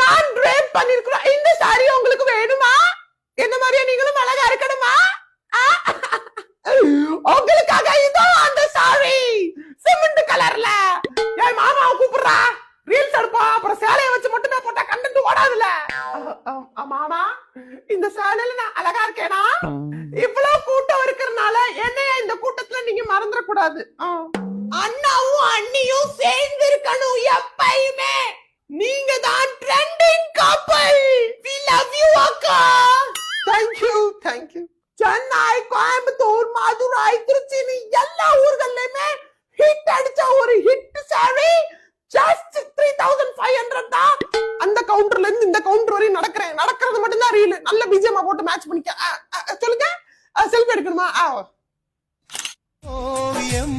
நான் ரேப் பண்ணிருக்கிறோம். இந்த சாரி உங்களுக்கு வேணுமா? என்ன மாதிரியா நீங்களும் அழகா இருக்கணுமா? உங்களுக்காக இதோ அந்த சாரி சிமெண்ட் கலர்ல. என் மாமாவை கூப்பிடுறா, ரீல்ஸ் எடுப்பா. அப்புறம் சேலையை வச்சு மட்டுமே போட்டா கண்டென்ட் ஓடாதுல. மாமா, இந்த சேலையில நான் அழகா இருக்கேனா? இவ்வளவு கூட்டம் இருக்கிறதுனால என்னைய இந்த கூட்டத்துல நீங்க மறந்துட கூடாது. அண்ணாவும் அண்ணியும் சேர்ந்து இருக்கணும் எப்பயுமே. நீங்க தான் ட்ரெண்டிங் கப்பல். we love you அக்கா. thank you. சென்னை, கோயம்புத்தூர், மதுரை, திருச்சி எல்லா ஊர்கள்லயுமே ஹிட் அடிச்ச ஒரு ஹிட் சாரி ஜஸ்ட் 3500 தான். அந்த கவுண்டர்ல இருந்து இந்த கவுண்டர் வரையும் நடக்கிறது மட்டும் தான் ரீல். நல்ல பிஜிஎம் போட்டு மேட்ச் பண்ணிக்க. சொல்லுங்க, செல்ஃபி எடுக்கணுமா? ஓவியம்